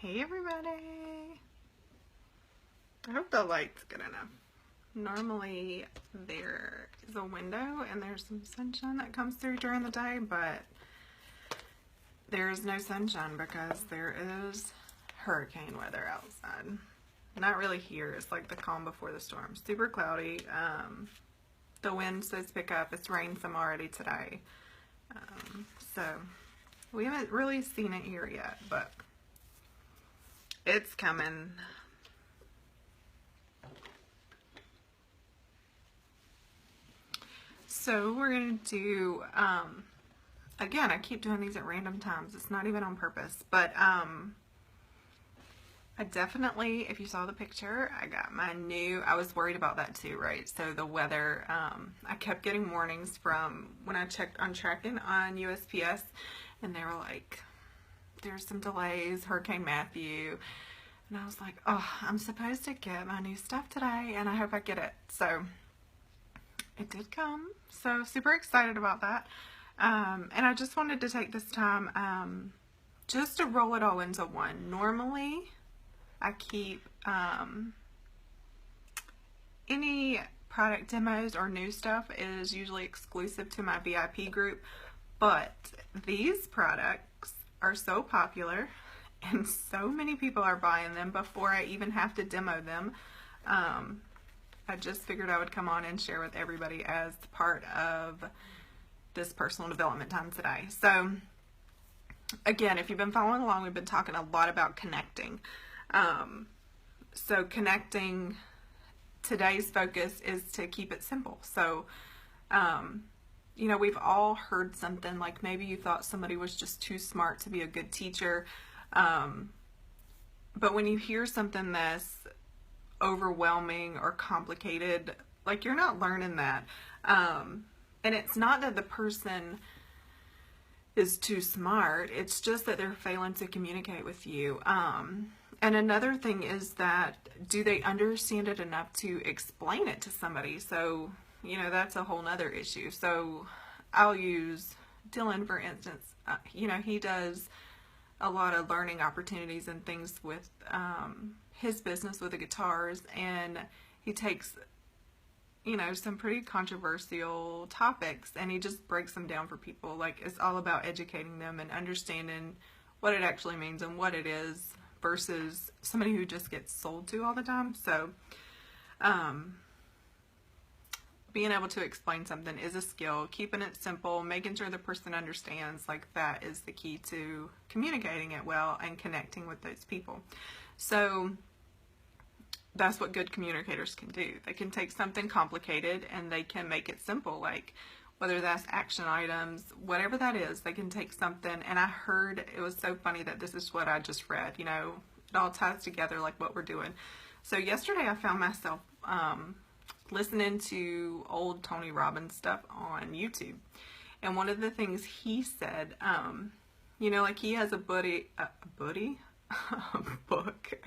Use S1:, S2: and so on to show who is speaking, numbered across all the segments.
S1: Hey everybody! I hope the light's good enough. Normally there is a window and there's some sunshine that comes through during the day, but there is no sunshine because there is hurricane weather outside. Not really here, it's like the calm before the storm. Super cloudy. The wind says pick up. It's rained some already today. So we haven't really seen it here yet, but it's coming. So we're going to do, again, I keep doing these at random times. It's not even on purpose, but I definitely, if you saw the picture, I got my new, I was worried about that too, right? So the weather, I kept getting warnings from when I checked on tracking on USPS, and they were like, there's some delays, Hurricane Matthew. And I was like, oh, I'm supposed to get my new stuff today, and I hope I get it. So it did come. So super excited about that. And I just wanted to take this time just to roll it all into one. Normally, I keep any product demos or new stuff is usually exclusive to my VIP group, but these products are so popular and so many people are buying them before I even have to demo them. I just figured I would come on and share with everybody as part of this personal development time today. So again, if you've been following along, we've been talking a lot about connecting. So connecting, today's focus is to keep it simple. So, you know, we've all heard something like maybe you thought somebody was just too smart to be a good teacher. But when you hear something that's overwhelming or complicated, like you're not learning that. And it's not that the person is too smart, it's just that they're failing to communicate with you. And another thing is that, do they understand it enough to explain it to somebody? So, you know, that's a whole nother issue. So I'll use Dylan, for instance. You know, he does a lot of learning opportunities and things with his business with the guitars, and he takes, you know, some pretty controversial topics and he just breaks them down for people. Like, it's all about educating them and understanding what it actually means and what it is versus somebody who just gets sold to all the time. So being able to explain something is a skill. Keeping it simple, making sure the person understands, like, that is the key to communicating it well and connecting with those people. So that's what good communicators can do. They can take something complicated and they can make it simple, like whether that's action items, whatever that is, they can take something. And I heard, it was so funny that this is what I just read, you know, it all ties together like what we're doing. So yesterday I found myself listening to old Tony Robbins stuff on YouTube. And one of the things he said, you know, like he has a book, I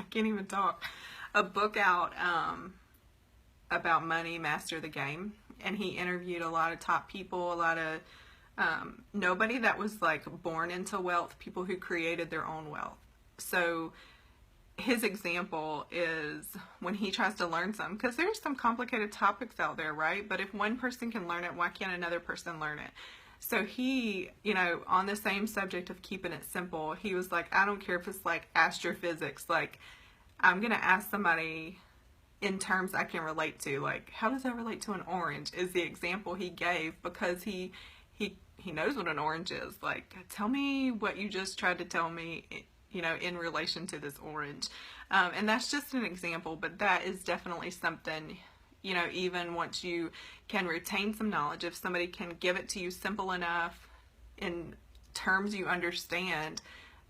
S1: can't even talk, a book out about money, Master the Game. And he interviewed a lot of top people, a lot of nobody that was like born into wealth, people who created their own wealth. So his example is when he tries to learn something, because there's some complicated topics out there, right? But if one person can learn it, why can't another person learn it? So he, you know, on the same subject of keeping it simple, he was like, I don't care if it's like astrophysics, like I'm going to ask somebody in terms I can relate to, like, how does that relate to an orange, is the example he gave, because he knows what an orange is. Like, tell me what you just tried to tell me, you know, in relation to this orange. And that's just an example, but that is definitely something, you know, even once you can retain some knowledge, if somebody can give it to you simple enough in terms you understand,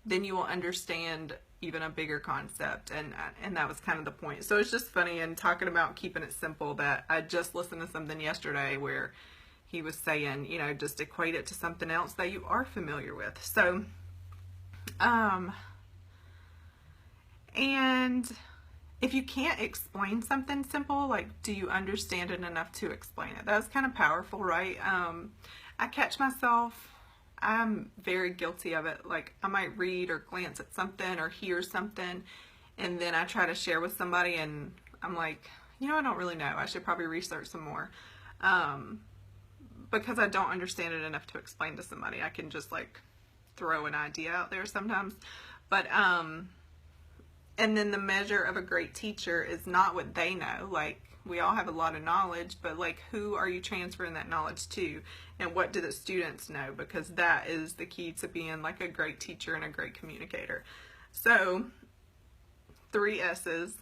S1: then you will understand even a bigger concept. And that was kind of the point. So it's just funny, and talking about keeping it simple, that I just listened to something yesterday where he was saying, you know, just equate it to something else that you are familiar with. So, and if you can't explain something simple, like, do you understand it enough to explain it? That's kind of powerful, right? I catch myself I'm very guilty of it. Like, I might read or glance at something or hear something, and then I try to share with somebody, and I'm like, I don't really know. I should probably research some more. Because I don't understand it enough to explain to somebody. I can just like throw an idea out there sometimes. But, and then the measure of a great teacher is not what they know. Like, we all have a lot of knowledge, but like, who are you transferring that knowledge to? And what do the students know? Because that is the key to being like a great teacher and a great communicator. So, 3 S's.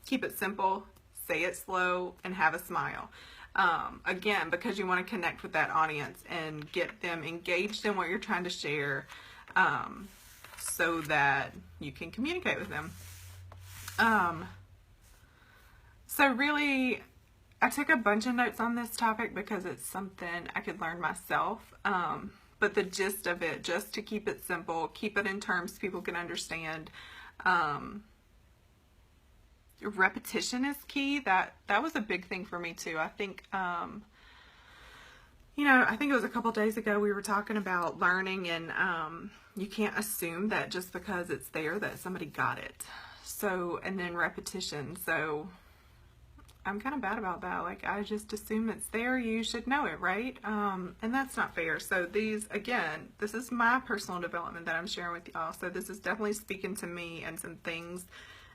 S1: Keep it simple, say it slow, and have a smile. Again, because you want to connect with that audience and get them engaged in what you're trying to share, so that you can communicate with them. So really, I took a bunch of notes on this topic because it's something I could learn myself. But the gist of it, just to keep it simple, keep it in terms people can understand. Repetition is key. That was a big thing for me too. I think, I think it was a couple days ago we were talking about learning, and you can't assume that just because it's there that somebody got it. So, and then repetition. So I'm kind of bad about that. Like, I just assume it's there. You should know it, right? And that's not fair. So these, again, this is my personal development that I'm sharing with y'all. So this is definitely speaking to me and some things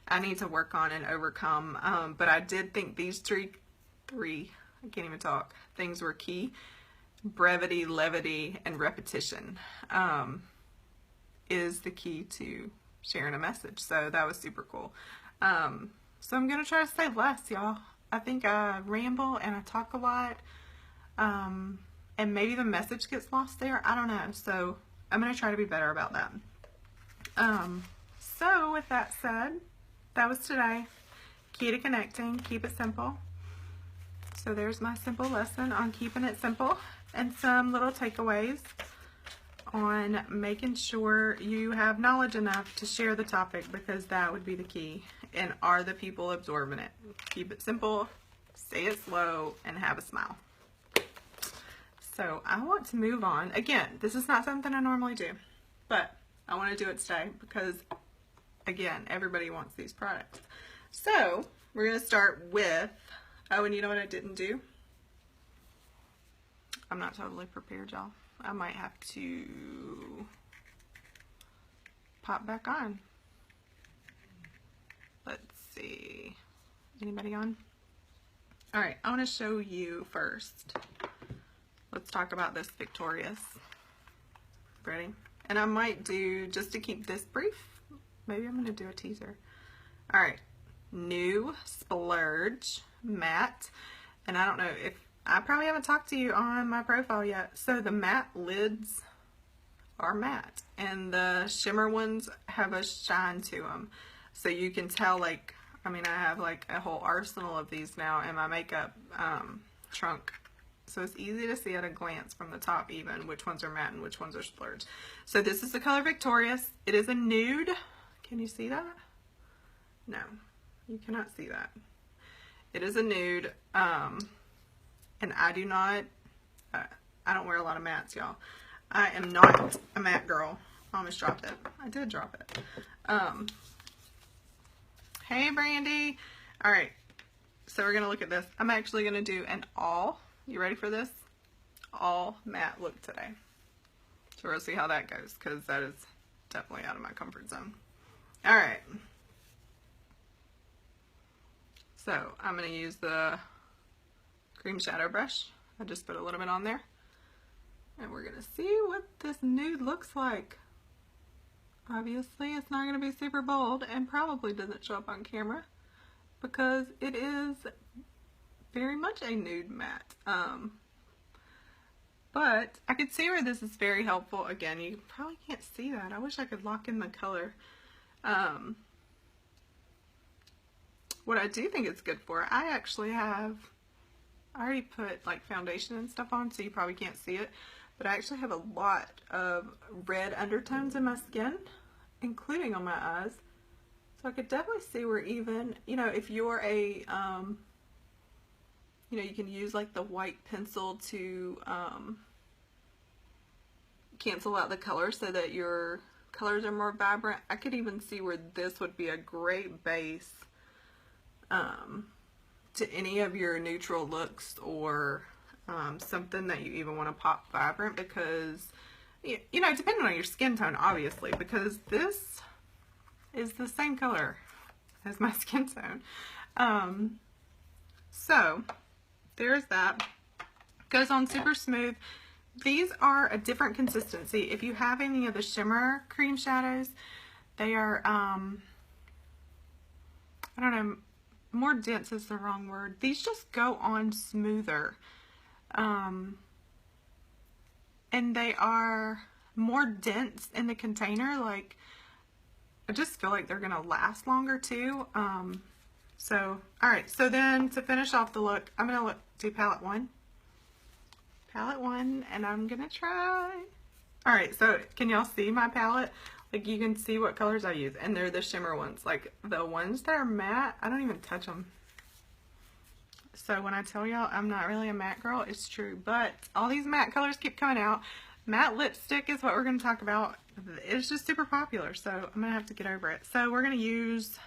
S1: I need to work on and overcome. But I did think these three, I can't even talk, things were key. Brevity, levity, and repetition is the key to sharing a message. So that was super cool. So I'm going to try to say less, y'all. I think I ramble and I talk a lot. And maybe the message gets lost there. I don't know. So I'm going to try to be better about that. So with that said, that was today. Key to connecting. Keep it simple. So there's my simple lesson on keeping it simple, and some little takeaways on making sure you have knowledge enough to share the topic, because that would be the key. And are the people absorbing it? Keep it simple, say it slow, and have a smile. So I want to move on. Again, this is not something I normally do, but I want to do it today because, again, everybody wants these products. So we're going to start with, oh, and you know what I didn't do? I'm not totally prepared, y'all. I might have to pop back on. Let's see. Anybody on? All right, I want to show you first. Let's talk about this Victorious. Ready? And I might do, just to keep this brief, maybe I'm going to do a teaser. All right, new Splurge matte. And I don't know if, I probably haven't talked to you on my profile yet. So the matte lids are matte, and the shimmer ones have a shine to them. So you can tell, like, I mean, I have like a whole arsenal of these now in my makeup trunk. So it's easy to see at a glance from the top even which ones are matte and which ones are Splurge. So this is the color Victorious. It is a nude. Can you see that? No, you cannot see that. It is a nude. And I do not, I don't wear a lot of mattes, y'all. I am not a matte girl. I almost dropped it. I did drop it. Hey, Brandy. All right. So we're going to look at this. I'm actually going to do an all, you ready for this? All matte look today. So we're going to see how that goes, because that is definitely out of my comfort zone. All right. So I'm going to use the cream shadow brush. I just put a little bit on there. And we're going to see what this nude looks like. Obviously, it's not going to be super bold and probably doesn't show up on camera because it is very much a nude matte. But I could see where this is very helpful. Again, you probably can't see that. I wish I could lock in the color. What I do think it's good for, I already put like foundation and stuff on, so you probably can't see it, but I actually have a lot of red undertones in my skin, including on my eyes. So I could definitely see where even, if you're a, you can use like the white pencil to cancel out the color so that your colors are more vibrant. I could even see where this would be a great base to any of your neutral looks, or something that you even want to pop vibrant, because you know, depending on your skin tone, obviously, because this is the same color as my skin tone. So there's that. Goes on super smooth. These are a different consistency. If you have any of the shimmer cream shadows, they are, I don't know, more dense is the wrong word. These just go on smoother. And they are more dense in the container. Like, I just feel like they're gonna last longer too. So, alright, so then to finish off the look, I'm gonna do palette one. Palette one, and I'm gonna try. Alright, so can y'all see my palette? Like, you can see what colors I use, and they're the shimmer ones. Like, the ones that are matte, I don't even touch them. So when I tell y'all I'm not really a matte girl, it's true. But all these matte colors keep coming out. Matte lipstick is what we're going to talk about. It's just super popular, so I'm going to have to get over it. So we're going to use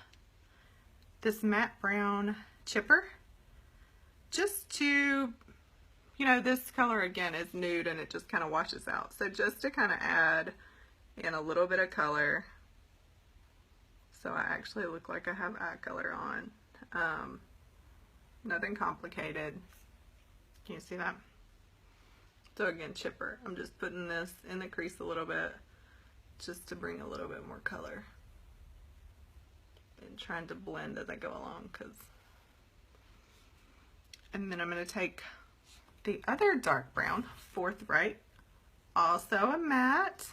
S1: this matte brown chipper just to, you know, this color again is nude and it just kind of washes out. So just to kind of add in a little bit of color, so I actually look like I have eye color on. Nothing complicated. Can you see that? So again, chipper. I'm just putting this in the crease a little bit just to bring a little bit more color. And trying to blend as I go along, and then I'm going to take the other dark brown, Forthright, also a matte,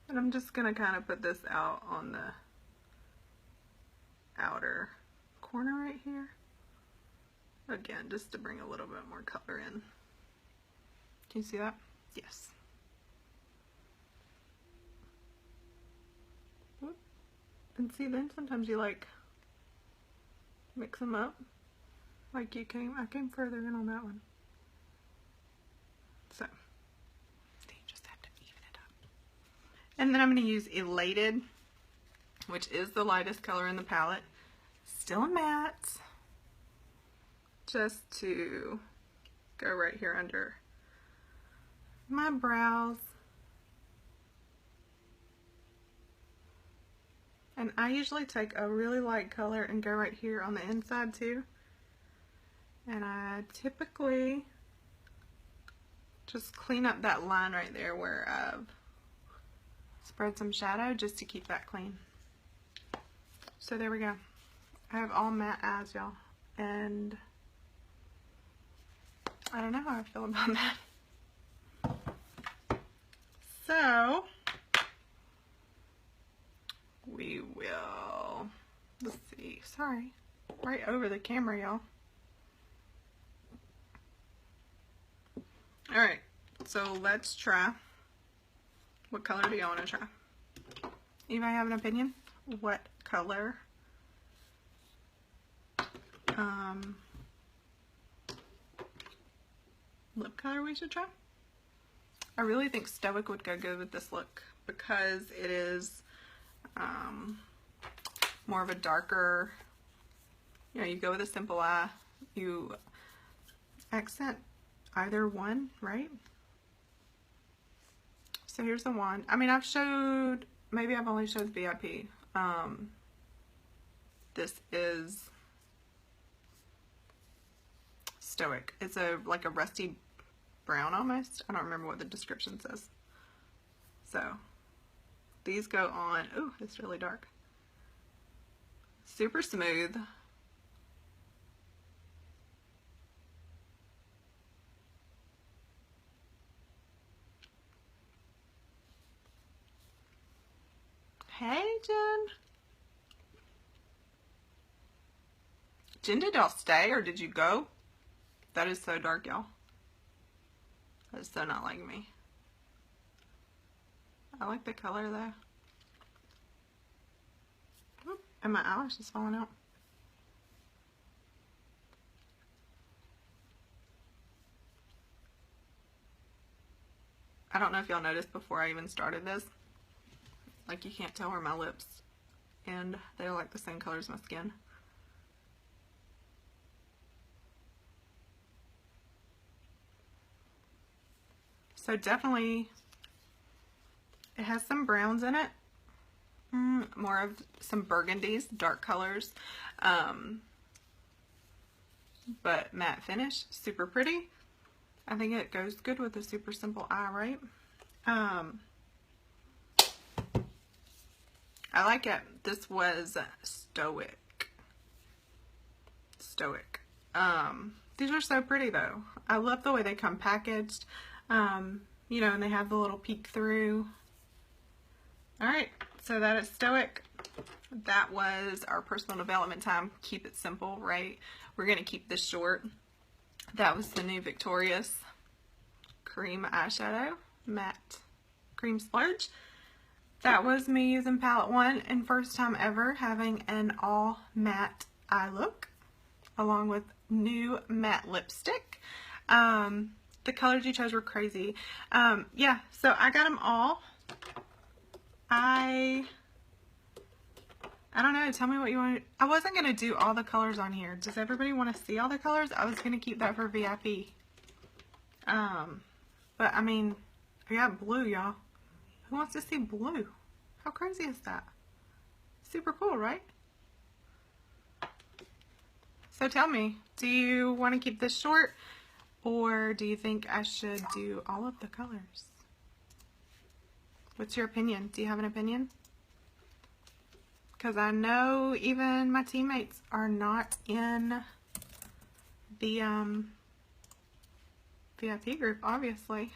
S1: and I'm just going to kind of put this out on the outer corner right here. Again, just to bring a little bit more color in. Can you see that? Yes. Whoop. And see, then sometimes you like mix them up. Like I came further in on that one. So, you just have to even it up. And then I'm going to use Elated, which is the lightest color in the palette. Still a matte. Just to go right here under my brows. And I usually take a really light color and go right here on the inside too. And I typically just clean up that line right there where I've spread some shadow, just to keep that clean. So there we go. I have all matte eyes, y'all. And I don't know how I feel about that. So, we will, let's see, sorry, right over the camera, y'all. Alright, so let's try. What color do y'all want to try? Anybody have an opinion? What color? Lip color we should try? I really think Stoic would go good with this look because it is more of a darker, you know, you go with a simple eye, you accent either one, right? So here's the one. I mean, I've showed, maybe I've only showed VIP. This is Stoic. It's like a rusty brown almost. I don't remember what the description says. So these go on. Ooh, it's really dark. Super smooth. Hey, Jen. Jen, did y'all stay or did you go? That is so dark, y'all. That is so not like me. I like the color though. Oop, and my eyelash is falling out. I don't know if y'all noticed before I even started this. Like, you can't tell where my lips end. They're like the same color as my skin. So definitely, it has some browns in it. More of some burgundies, dark colors. But matte finish, super pretty. I think it goes good with a super simple eye, right? I like it. This was Stoic. These are so pretty though. I love the way they come packaged. You know, and they have the little peek through. Alright, so that is Stoic. That was our personal development time. Keep it simple, right? We're going to keep this short. That was the new Victorious Cream Eyeshadow Matte Cream Splurge. That was me using palette 1 and first time ever having an all matte eye look along with new matte lipstick. The colors you chose were crazy. Yeah, so I got them all. I don't know. Tell me what you want. I wasn't going to do all the colors on here. Does everybody want to see all the colors? I was going to keep that for VIP. But I mean, I got blue, y'all. Who wants to see blue? How crazy is that? Super cool, right? So tell me, do you want to keep this short? Or do you think I should do all of the colors? What's your opinion? Do you have an opinion? Because I know even my teammates are not in the VIP group, obviously.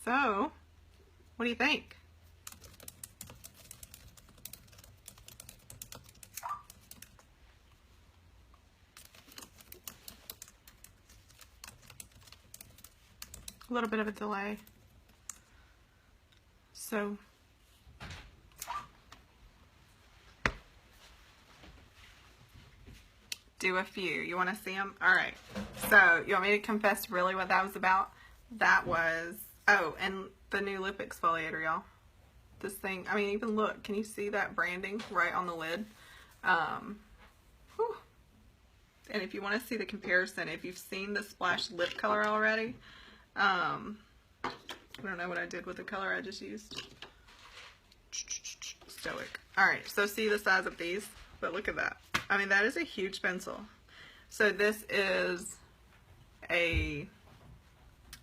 S1: So, what do you think? A little bit of a delay. So, do a few. You want to see them? Alright. So, you want me to confess really what that was about? That was, oh, and the new lip exfoliator, y'all. This thing, I mean, even look, can you see that branding right on the lid? Whew. And if you want to see the comparison, if you've seen the Splash lip color already, I don't know what I did with the color I just used. Stoic. Alright, so see the size of these? But look at that. I mean, that is a huge pencil. So this is a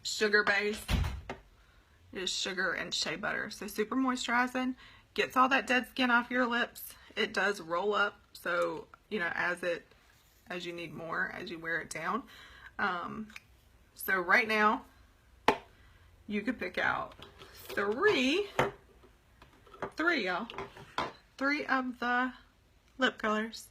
S1: sugar base. It is sugar and shea butter. So super moisturizing. Gets all that dead skin off your lips. It does roll up. So, you know, as you need more, as you wear it down. So right now, you could pick out three y'all. 3 of the lip colors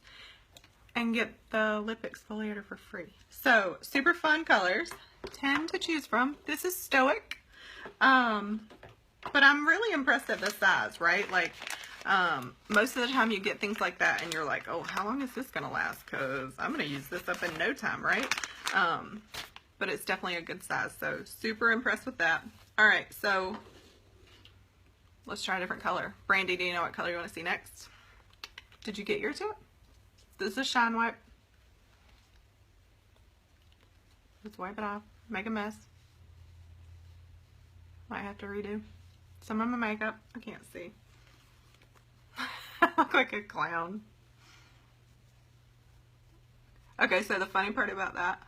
S1: and get the lip exfoliator for free. So super fun colors, 10 to choose from. This is Stoic, but I'm really impressed at the size, right? Like most of the time you get things like that and you're like, oh, how long is this gonna last? Because I'm gonna use this up in no time, right? But it's definitely a good size, so super impressed with that. All right, so let's try a different color. Brandy, do you know what color you want to see next? Did you get yours yet? This is Shine Wipe. Let's wipe it off. Make a mess. Might have to redo some of my makeup. I can't see. I look like a clown. Okay, so the funny part about that,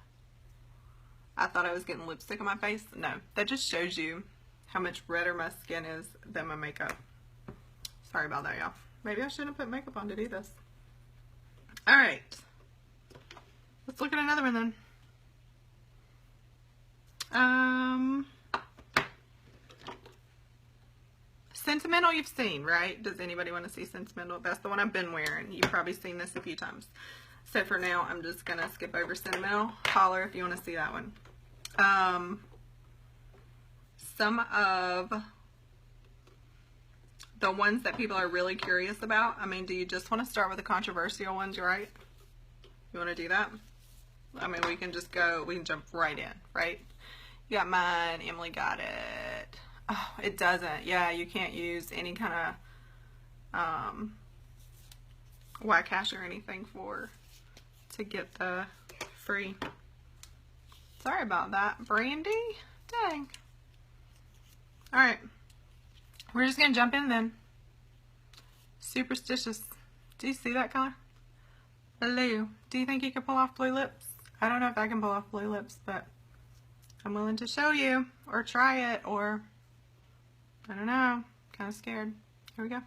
S1: I thought I was getting lipstick on my face. No, that just shows you how much redder my skin is than my makeup. Sorry about that, y'all. Maybe I shouldn't have put makeup on to do this. Alright. Let's look at another one then. Sentimental you've seen, right? Does anybody want to see Sentimental? That's the one I've been wearing. You've probably seen this a few times. So for now, I'm just going to skip over Sentimental. Holler if you want to see that one. Some of the ones that people are really curious about. I mean, do you just want to start with the controversial ones, right? You want to do that? I mean, we can just go, we can jump right in, right? You got mine, Emily got it. Oh, it doesn't. Yeah, you can't use any kind of Ycash or anything to get the free. Sorry about that, Brandy. Dang. Alright. We're just going to jump in then. Superstitious. Do you see that color? Hello. Do you think you can pull off blue lips? I don't know if I can pull off blue lips, but I'm willing to show you or try it, or I don't know. Kind of scared. Here we go.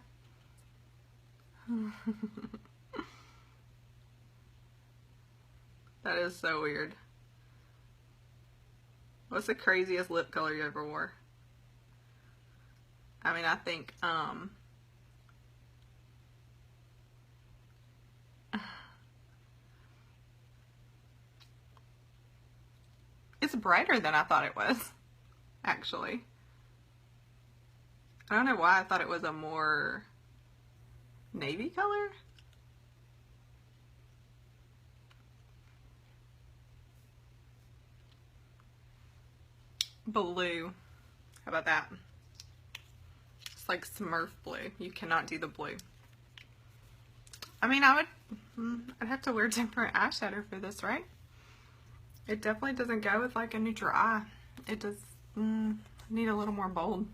S1: That is so weird. What's the craziest lip color you ever wore? I mean, I think, it's brighter than I thought it was, actually. I don't know why I thought it was a more navy color. Blue. How about that? It's like Smurf blue. You cannot do the blue. I mean, I'd have to wear different eyeshadow for this, right? It definitely doesn't go with like a neutral eye. It does need a little more bold.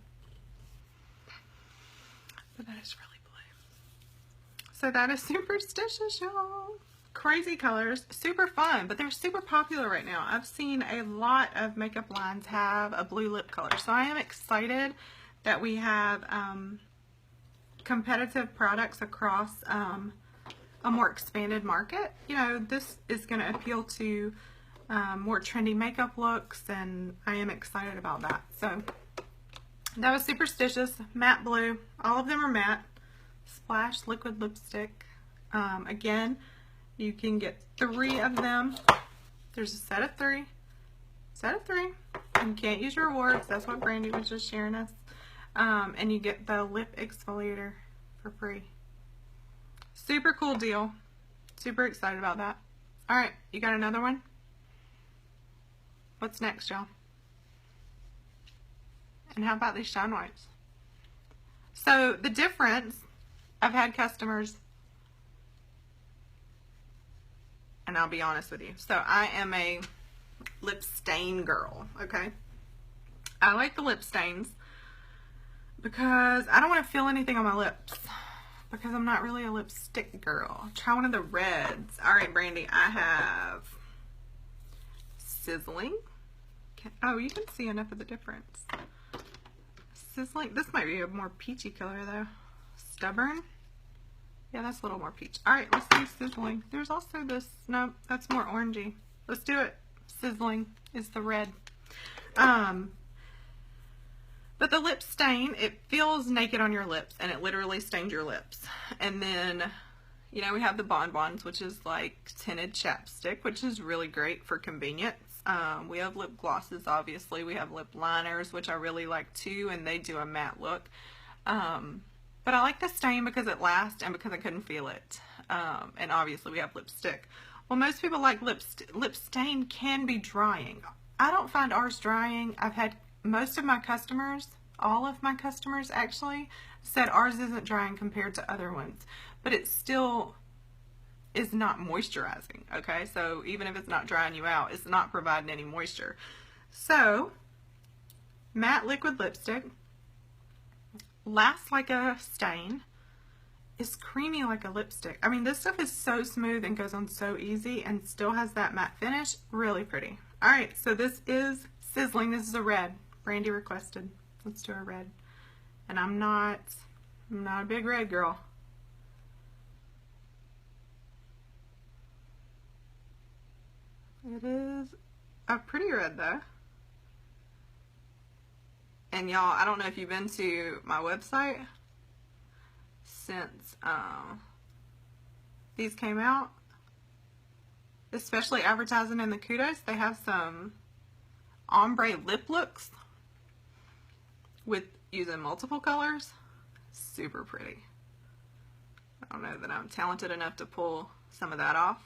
S1: But that is really blue. So that is Superstitious, y'all. Crazy colors, super fun, but they're super popular right now. I've seen a lot of makeup lines have a blue lip color, so I am excited that we have competitive products across a more expanded market. You know, this is going to appeal to more trendy makeup looks, and I am excited about that. So that was Superstitious, matte blue. All of them are matte. Splash liquid lipstick. Again, you can get 3 of them. There's a set of 3. Set of 3. You can't use your rewards. That's what Brandy was just sharing us. And you get the lip exfoliator for free. Super cool deal. Super excited about that. Alright, you got another one? What's next, y'all? And how about these Shine Wipes? So the difference, I've had customers, and I'll be honest with you. So I am a lip stain girl, okay? I like the lip stains because I don't want to feel anything on my lips because I'm not really a lipstick girl. Try one of the reds. All right, Brandy, I have Sizzling. Oh, you can see enough of the difference. Sizzling. This might be a more peachy color though. Stubborn. Yeah, that's a little more peach. Alright, let's do Sizzling. There's also this, no, that's more orangey. Let's do it. Sizzling is the red. But the lip stain, it feels naked on your lips, and it literally stains your lips. And then, you know, we have the Bonbons, which is like tinted chapstick, which is really great for convenience. We have lip glosses, obviously. We have lip liners, which I really like too, and they do a matte look. But I like the stain because it lasts and because I couldn't feel it. And obviously we have lipstick. Well, most people like lip stain can be drying. I don't find ours drying. I've had most of my customers, all of my customers actually, said ours isn't drying compared to other ones. But it still is not moisturizing, okay? So even if it's not drying you out, it's not providing any moisture. So, matte liquid lipstick. Lasts like a stain, is creamy like a lipstick. I mean, this stuff is so smooth and goes on so easy and still has that matte finish. Really pretty. Alright, so this is Sizzling. This is a red. Brandy requested. Let's do a red. And I'm not a big red girl. It is a pretty red though. And y'all, I don't know if you've been to my website since these came out, especially advertising in the Kudos. They have some ombre lip looks with using multiple colors. Super pretty. I don't know that I'm talented enough to pull some of that off.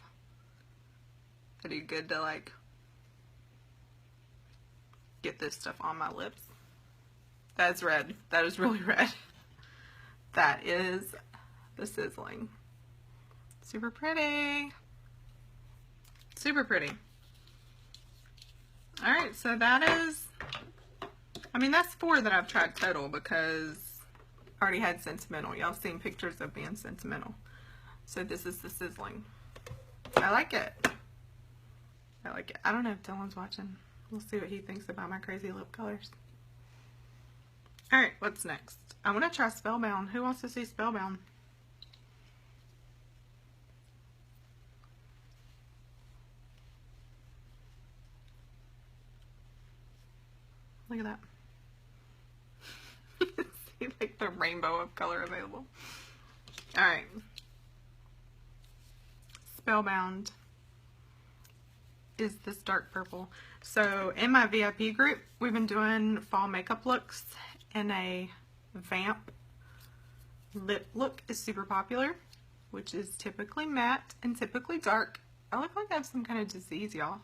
S1: I do good to like get this stuff on my lips. That's red. That is really red. That is the Sizzling. Super pretty. Super pretty. Alright, so that is, I mean, that's 4 that I've tried total because I already had Sentimental. Y'all seen pictures of me in Sentimental. So this is the Sizzling. I like it. I like it. I don't know if Dylan's watching. We'll see what he thinks about my crazy lip colors. Alright, what's next? I want to try Spellbound. Who wants to see Spellbound? Look at that. See, like the rainbow of color available. Alright. Spellbound is this dark purple. So in my VIP group, we've been doing fall makeup looks, and a vamp lip look is super popular, which is typically matte and typically dark. I look like I have some kind of disease, y'all.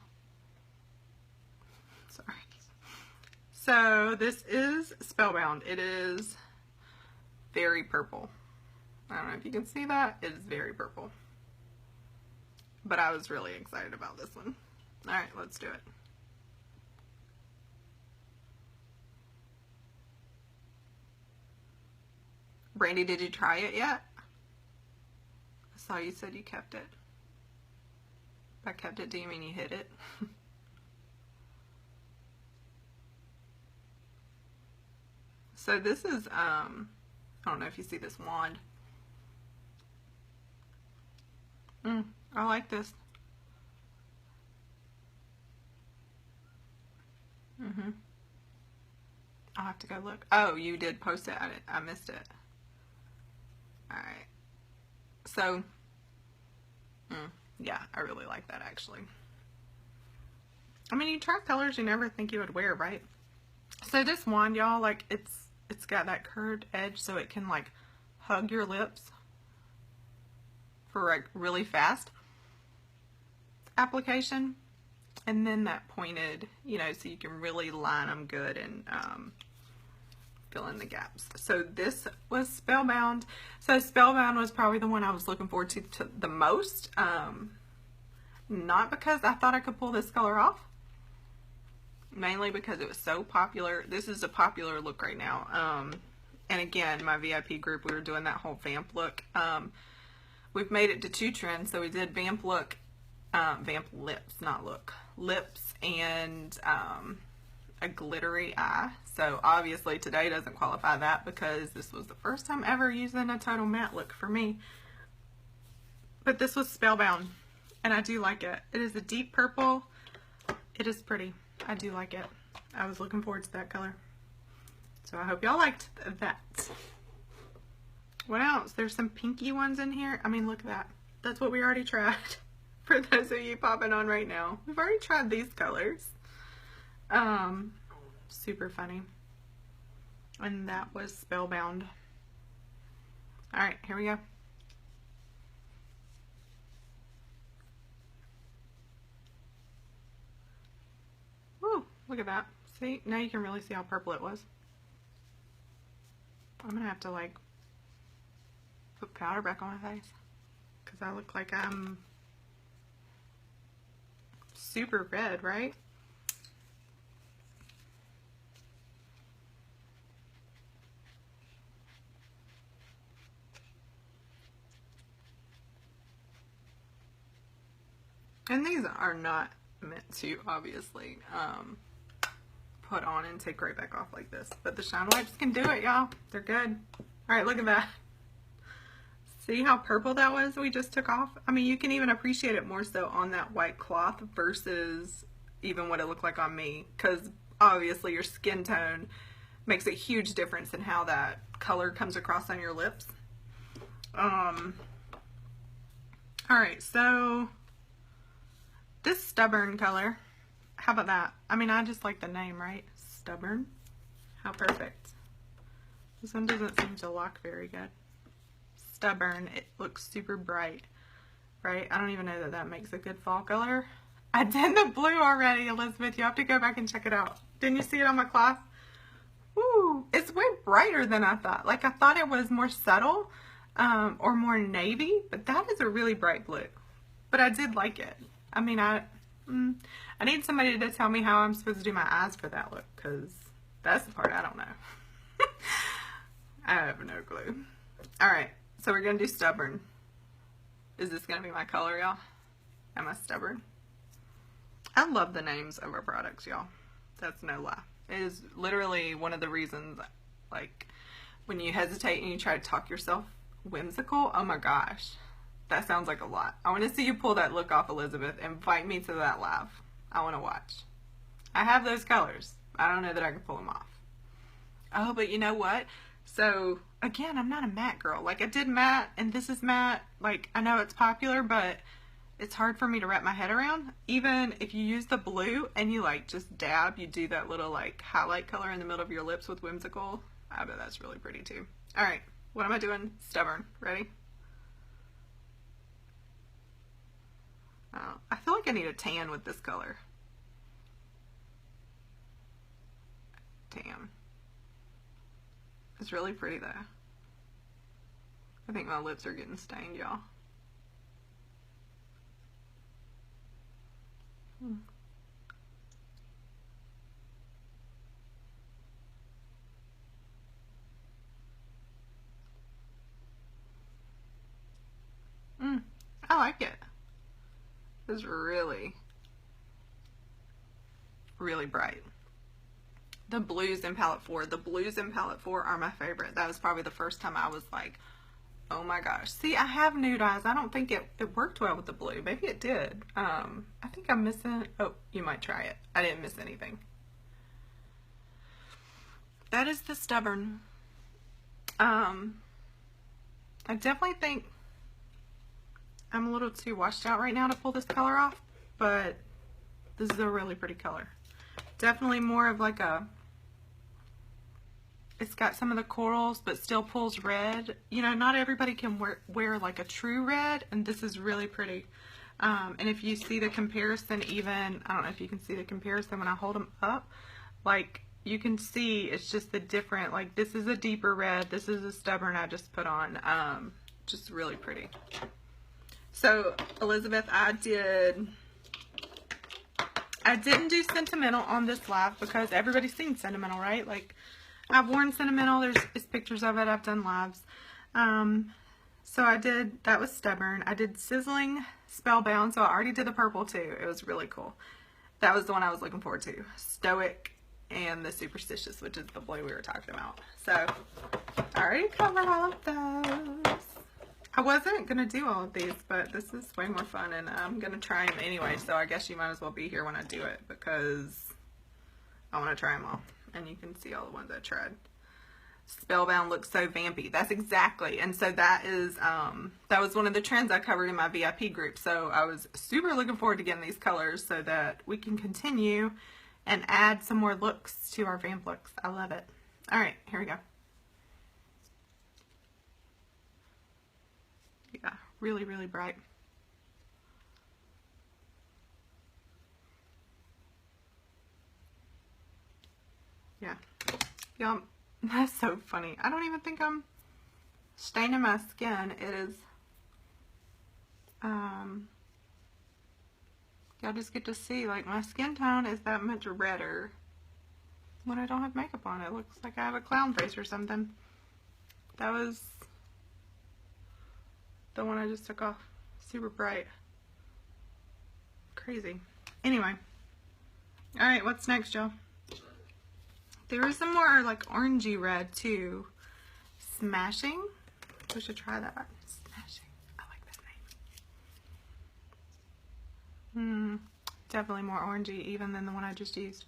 S1: Sorry. So this is Spellbound. It is very purple. I don't know if you can see that. It is very purple. But I was really excited about this one. Alright, let's do it. Brandy, did you try it yet? I saw you said you kept it. By kept it, do you mean you hid it? So this is, I don't know if you see this wand. I like this. I'll have to go look. Oh, you did post it. I missed it. Alright. So, yeah, I really like that actually. I mean, you try colors you never think you would wear, right? So this wand, y'all, like, it's got that curved edge so it can, like, hug your lips for, like, really fast application. And then that pointed, you know, so you can really line them good and fill in the gaps. So this was Spellbound. So Spellbound was probably the one I was looking forward to the most. Not because I thought I could pull this color off. Mainly because it was so popular. This is a popular look right now. And again, my VIP group, we were doing that whole vamp look. We've made it to 2 trends. So we did vamp look, vamp lips, not look. Lips and a glittery eye. So obviously today doesn't qualify that because this was the first time ever using a total matte look for me. But this was Spellbound. And I do like it. It is a deep purple. It is pretty. I do like it. I was looking forward to that color. So I hope y'all liked that. What else? There's some pinky ones in here. I mean, look at that. That's what we already tried. For those of you popping on right now. We've already tried these colors. Super funny. And that was Spellbound. Alright, here we go. Woo, look at that. See, now you can really see how purple it was. I'm gonna have to, like, put powder back on my face because I look like I'm super red, right? And these are not meant to, obviously, put on and take right back off like this. But the Shine Wipes can do it, y'all. They're good. Alright, look at that. See how purple that was we just took off? I mean, you can even appreciate it more so on that white cloth versus even what it looked like on me. Because obviously your skin tone makes a huge difference in how that color comes across on your lips. Alright, so this Stubborn color, how about that? I mean, I just like the name, right? Stubborn. How perfect. This one doesn't seem to lock very good. Stubborn. It looks super bright, right? I don't even know that that makes a good fall color. I did the blue already, Elizabeth. You have to go back and check it out. Didn't you see it on my cloth? Woo! it's way brighter than I thought. Like, I thought it was more subtle or more navy, but that is a really bright blue. But I did like it. I mean, I need somebody to tell me how I'm supposed to do my eyes for that look, because that's the part I don't know. I have no clue. Alright, so we're going to do Stubborn. Is this going to be my color, y'all? Am I stubborn? I love the names of our products, y'all. That's no lie. It is literally one of the reasons, like, when you hesitate and you try to talk yourself whimsical, oh my gosh. That sounds like a lot. I want to see you pull that look off, Elizabeth. Invite me to that live. I want to watch. I have those colors. I don't know that I can pull them off. Oh, but you know what? So, again, I'm not a matte girl. Like, I did matte, and this is matte. Like, I know it's popular, but it's hard for me to wrap my head around. Even if you use the blue and you, like, just dab, you do that little, like, highlight color in the middle of your lips with Whimsical. I bet that's really pretty, too. All right. What am I doing? Stubborn. Ready? Oh, I feel like I need a tan with this color. Tan. It's really pretty though. I think my lips are getting stained, y'all. I like it. It's really, really bright. The blues in palette 4. The blues in palette 4 are my favorite. That was probably the first time I was like, oh my gosh. See, I have nude eyes. I don't think it worked well with the blue. Maybe it did. I think I'm missing, oh, you might try it. I didn't miss anything. That is the Stubborn. I definitely think I'm a little too washed out right now to pull this color off, but this is a really pretty color. Definitely more of like a, it's got some of the corals, but still pulls red. You know, not everybody can wear like a true red, and this is really pretty. And if you see the comparison even, I don't know if you can see the comparison when I hold them up, like you can see it's just the different, like this is a deeper red, this is a Stubborn I just put on. Just really pretty. So, Elizabeth, I didn't do Sentimental on this live because everybody's seen Sentimental, right? Like, I've worn Sentimental. There's pictures of it. I've done lives. So I did, that was Stubborn. I did Sizzling, Spellbound. So I already did the purple too. It was really cool. That was the one I was looking forward to. Stoic and the Superstitious, which is the blue we were talking about. So I already covered all of those. I wasn't going to do all of these, but this is way more fun, and I'm going to try them anyway, so I guess you might as well be here when I do it, because I want to try them all, and you can see all the ones I tried. Spellbound looks so vampy. That's exactly, and so that is, that was one of the trends I covered in my VIP group, so I was super looking forward to getting these colors so that we can continue and add some more looks to our vamp looks. I love it. All right, here we go. Yeah, really, really bright. Yeah. Y'all, that's so funny. I don't even think I'm staining my skin. It is, y'all just get to see, like, my skin tone is that much redder when I don't have makeup on. It looks like I have a clown face or something. That was the one I just took off. Super bright. Crazy. Anyway. Alright, what's next, y'all? There is some more, like, orangey red, too. Smashing. We should try that. Smashing. I like that name. Definitely more orangey even than the one I just used.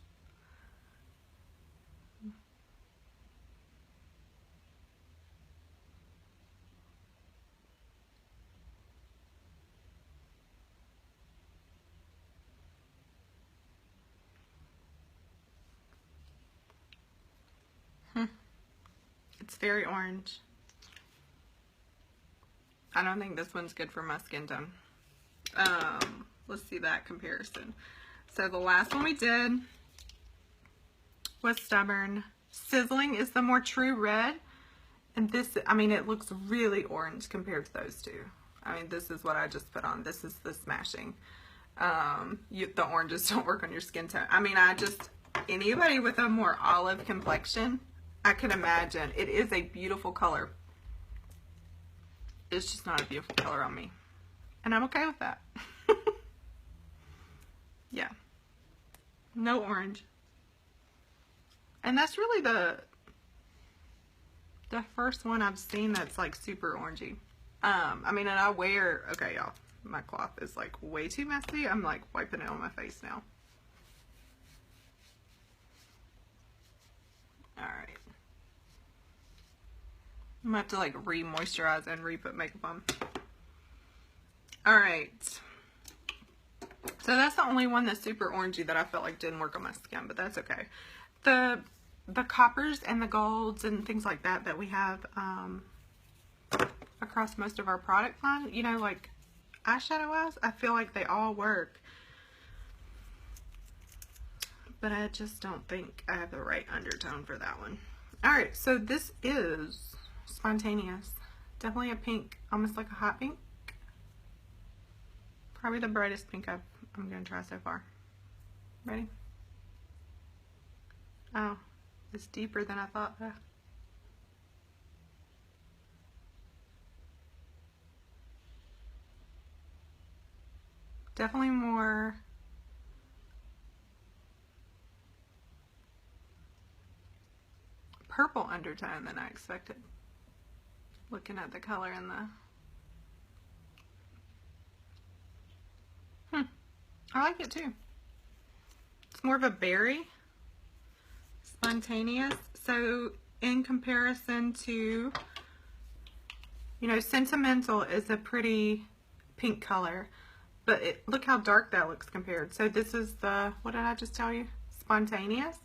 S1: It's very orange. I don't think this one's good for my skin tone. Let's see that comparison. So the last one we did was Stubborn. Sizzling is the more true red. And this, I mean, it looks really orange compared to those two. I mean, this is what I just put on. This is the Smashing. The oranges don't work on your skin tone. I mean, anybody with a more olive complexion, I can imagine. It is a beautiful color. It's just not a beautiful color on me. And I'm okay with that. Yeah. No orange. And that's really the first one I've seen that's like super orangey. I mean, and okay, y'all, my cloth is like way too messy. I'm like wiping it on my face now. All right. I'm gonna have to like re-moisturize and re-put makeup on. All right. So that's the only one that's super orangey that I felt like didn't work on my skin, but that's okay. The coppers and the golds and things like that we have across most of our product line, you know, like eyeshadow wise, I feel like they all work. But I just don't think I have the right undertone for that one. Alright, so this is Spontaneous. Definitely a pink, almost like a hot pink. Probably the brightest pink I'm going to try so far. Ready? Oh, it's deeper than I thought though. Definitely more purple undertone than I expected. Looking at the color in the... I like it too. It's more of a berry. Spontaneous. So in comparison to, you know, Sentimental is a pretty pink color, but look how dark that looks compared. So this is the, what did I just tell you? Spontaneous.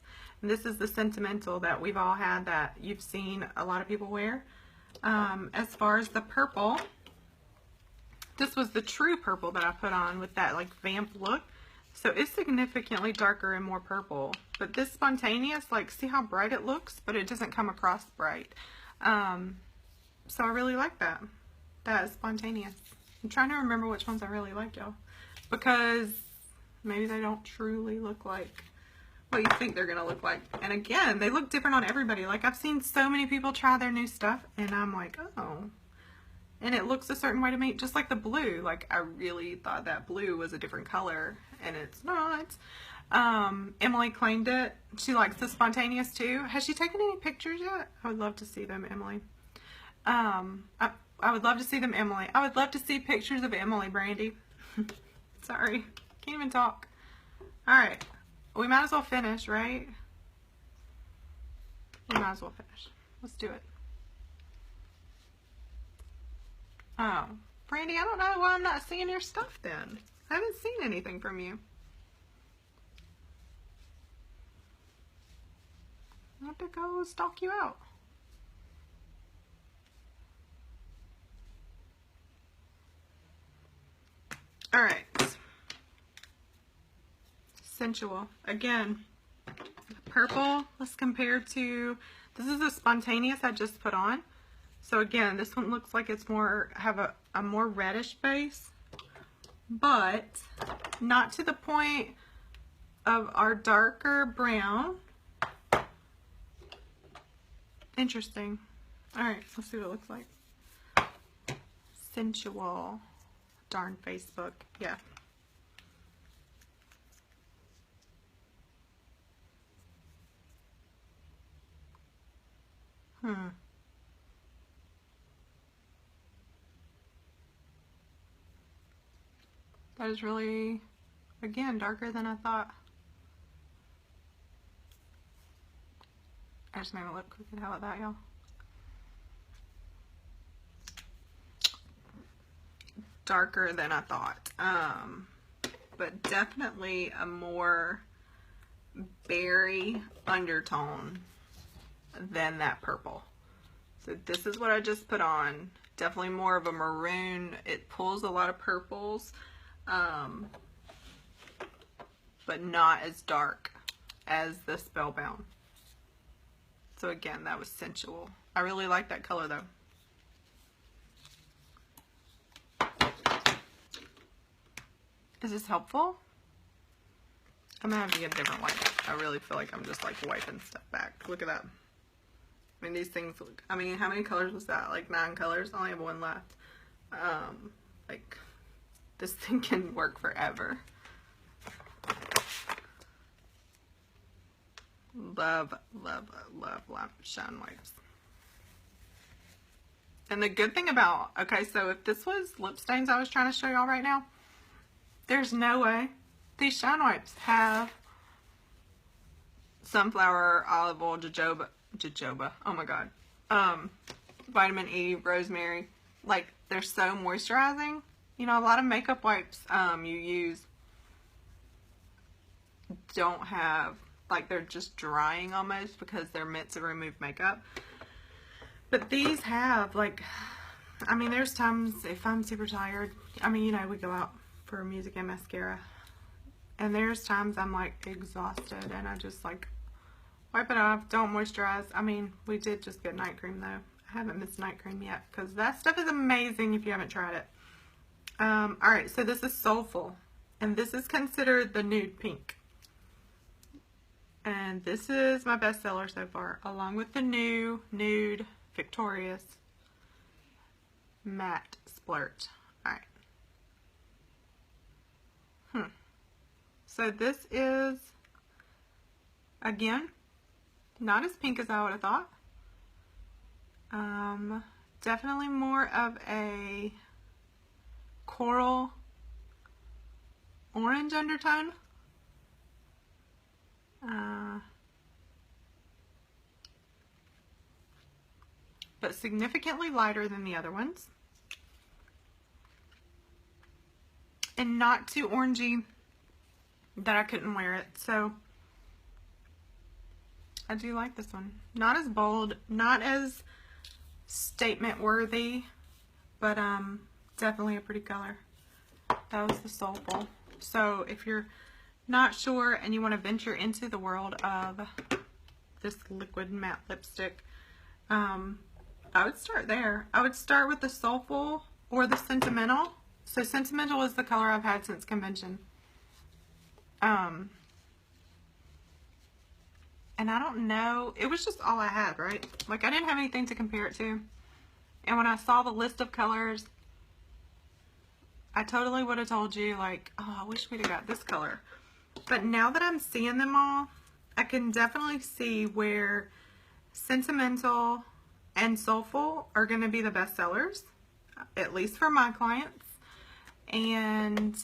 S1: And this is the Sentimental that we've all had, that you've seen a lot of people wear. As far as the purple, this was the true purple that I put on with that like vamp look. So it's significantly darker and more purple. But this Spontaneous, like, see how bright it looks? But it doesn't come across bright. So I really like that. That is Spontaneous. I'm trying to remember which ones I really like, y'all. Because maybe they don't truly look like what you think they're going to look like. And again, they look different on everybody. Like, I've seen so many people try their new stuff. And I'm like, oh. And it looks a certain way to me, just like the blue. Like, I really thought that blue was a different color, and it's not. Emily claimed it. She likes the Spontaneous too. Has she taken any pictures yet? I would love to see them, Emily. I would love to see them, Emily. I would love to see pictures of Emily, Brandy. Sorry, can't even talk. All right, we might as well finish, right? We might as well finish. Let's do it. Oh, Brandy, I don't know why I'm not seeing your stuff then. I haven't seen anything from you. I have to go stalk you out. Alright. Sensual. Again, purple, let's compare to, this is a Spontaneous I just put on. So again, this one looks like it's more, have a more reddish base, but not to the point of our darker brown. Interesting. All right, let's see what it looks like. Sensual. Darn Facebook. Yeah. That is really, again, darker than I thought. I just made my lip crooked. How about that, y'all? Darker than I thought. But definitely a more berry undertone than that purple. So this is what I just put on. Definitely more of a maroon. It pulls a lot of purples. But not as dark as the Spellbound. So again, that was Sensual. I really like that color though. Is this helpful? I'm gonna have to get a different wipe. I really feel like I'm just like wiping stuff back. Look at that. I mean, these things look, I mean, how many colors was that? Like 9 colors? I only have 1 left. Like, this thing can work forever. Love, love, love, love shine wipes. And the good thing about, okay, so if this was lip stains I was trying to show y'all right now, there's no way. These shine wipes have sunflower, olive oil, jojoba, oh my god, vitamin E, rosemary. Like, they're so moisturizing. You know, a lot of makeup wipes you use don't have, like, they're just drying almost because they're meant to remove makeup. But these have, like, I mean, there's times if I'm super tired, I mean, you know, we go out for music and mascara, and there's times I'm like exhausted and I just like wipe it off, don't moisturize. I mean, we did just get night cream though. I haven't missed night cream yet because that stuff is amazing if you haven't tried it. Alright, so this is Soulful, and this is considered the nude pink. And this is my best seller so far, along with the new Nude Victorious Matte Splurt. Alright. So this is, again, not as pink as I would have thought. Definitely more of a coral orange undertone. But significantly lighter than the other ones. And not too orangey that I couldn't wear it. So I do like this one. Not as bold, not as statement worthy, but definitely a pretty color. That was the Soulful. So if you're not sure and you want to venture into the world of this liquid matte lipstick, I would start there. I would start with the Soulful or the Sentimental. So Sentimental is the color I've had since convention. And I don't know, it was just all I had, right? Like, I didn't have anything to compare it to. And when I saw the list of colors, I totally would have told you, like, oh, I wish we'd have got this color. But now that I'm seeing them all, I can definitely see where Sentimental and Soulful are going to be the best sellers, at least for my clients. And,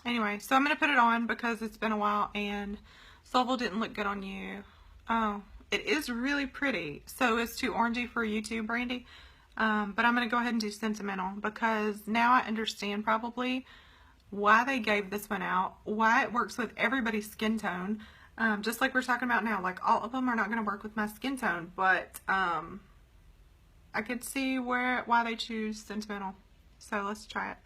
S1: anyway, so I'm going to put it on because it's been a while and Soulful didn't look good on you. Oh, it is really pretty. So it's too orangey for you too, Brandy. But I'm going to go ahead and do Sentimental because now I understand probably why they gave this one out, why it works with everybody's skin tone. Just like we're talking about now, like all of them are not going to work with my skin tone, but I could see why they choose Sentimental. So let's try it.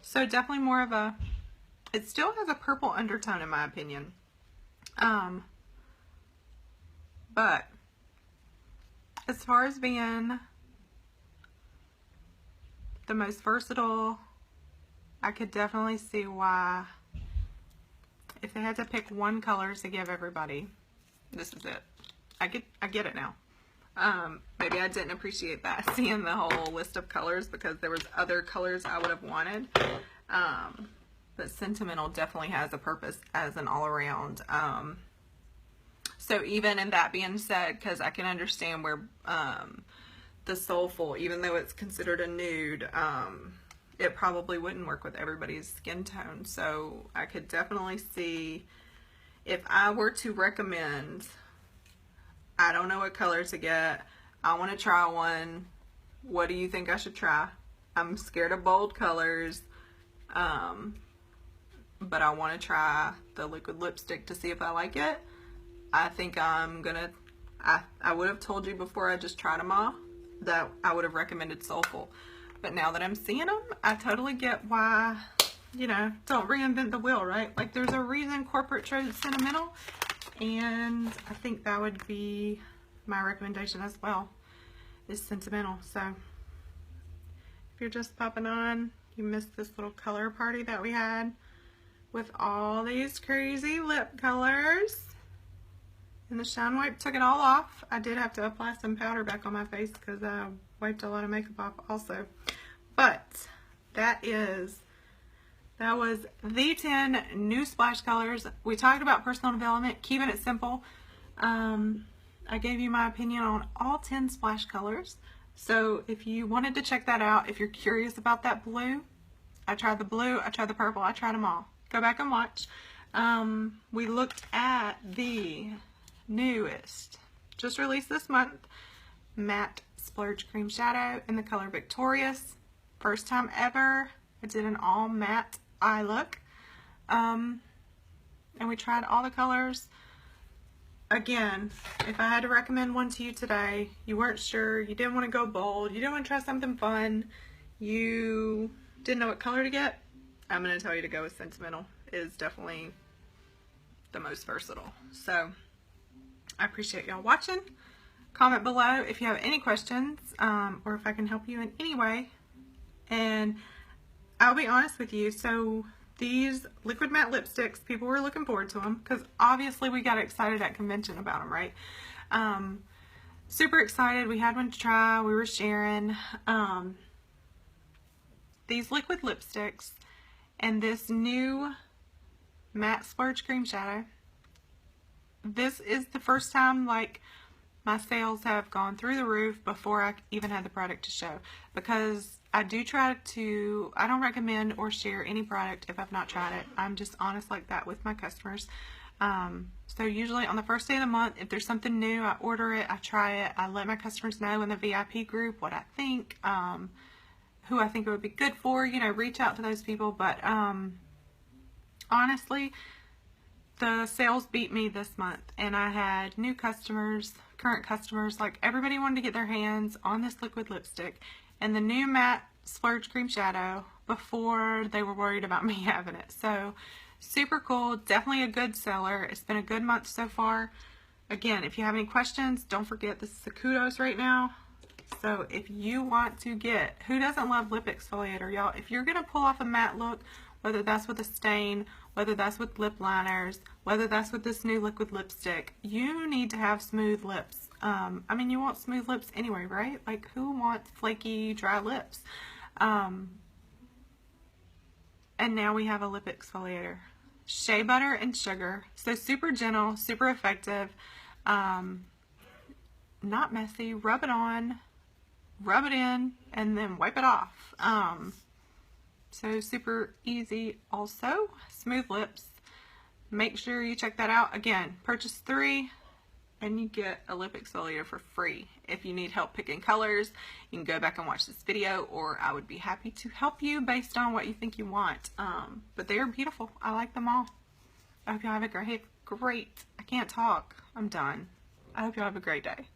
S1: So definitely more of a, it still has a purple undertone in my opinion. But as far as being the most versatile, I could definitely see why, if they had to pick one color to give everybody, this is it. I get it now. Maybe I didn't appreciate that, seeing the whole list of colors, because there was other colors I would have wanted. But Sentimental definitely has a purpose as an all-around. So even in that being said, because I can understand where the Soulful, even though it's considered a nude, it probably wouldn't work with everybody's skin tone. So I could definitely see, if I were to recommend, I don't know what color to get, I want to try one, what do you think I should try? I'm scared of bold colors. but I want to try the liquid lipstick to see if I like it. I think I'm gonna, I would have told you before I just tried them all that I would have recommended Soulful. But now that I'm seeing them, I totally get why, you know, don't reinvent the wheel, right? Like, there's a reason corporate chose Sentimental, and I think that would be my recommendation as well, is Sentimental. So if you're just popping on, you missed this little color party that we had with all these crazy lip colors. And the Shine Wipe took it all off. I did have to apply some powder back on my face because I wiped a lot of makeup off also. But that was the 10 new splash colors. We talked about personal development, keeping it simple. I gave you my opinion on all 10 splash colors. So if you wanted to check that out, if you're curious about that blue, I tried the blue, I tried the purple, I tried them all. Go back and watch. We looked at the newest, just released this month, Matte Splurge Cream Shadow in the color Victorious. First time ever I did an all matte eye look. And we tried all the colors. Again, if I had to recommend one to you today, you weren't sure, you didn't want to go bold, you didn't want to try something fun, you didn't know what color to get, I'm going to tell you to go with Sentimental. It is definitely the most versatile. So I appreciate y'all watching. Comment below if you have any questions, or if I can help you in any way. And I'll be honest with you, so these liquid matte lipsticks, people were looking forward to them because obviously we got excited at convention about them, right? Super excited. We had one to try. We were sharing these liquid lipsticks and this new Matte Splurge Cream Shadow. This is the first time, like, my sales have gone through the roof before I even had the product to show, because I do try to, I don't recommend or share any product if I've not tried it. I'm just honest like that with my customers. So usually on the first day of the month, if there's something new, I order it, I try it, I let my customers know in the VIP group what I think, who I think it would be good for, you know, reach out to those people. But honestly, the sales beat me this month, and I had new customers, current customers, like everybody wanted to get their hands on this liquid lipstick and the new Matte Splurge Cream Shadow before they were worried about me having it. So super cool, definitely a good seller. It's been a good month so far. Again, if you have any questions, don't forget this is the kudos right now. So if you want to get, who doesn't love lip exfoliator, y'all? If you're going to pull off a matte look, whether that's with a stain, whether that's with lip liners, whether that's with this new liquid lipstick, you need to have smooth lips. I mean, you want smooth lips anyway, right? Like, who wants flaky, dry lips? And now we have a lip exfoliator. Shea butter and sugar. So super gentle, super effective. Not messy. Rub it on, rub it in, and then wipe it off. So super easy also. Smooth lips. Make sure you check that out. Again, purchase 3 and you get a lip exfoliator for free. If you need help picking colors, you can go back and watch this video, or I would be happy to help you based on what you think you want. But they are beautiful. I like them all. I hope y'all have a great, I can't talk. I'm done. I hope y'all have a great day.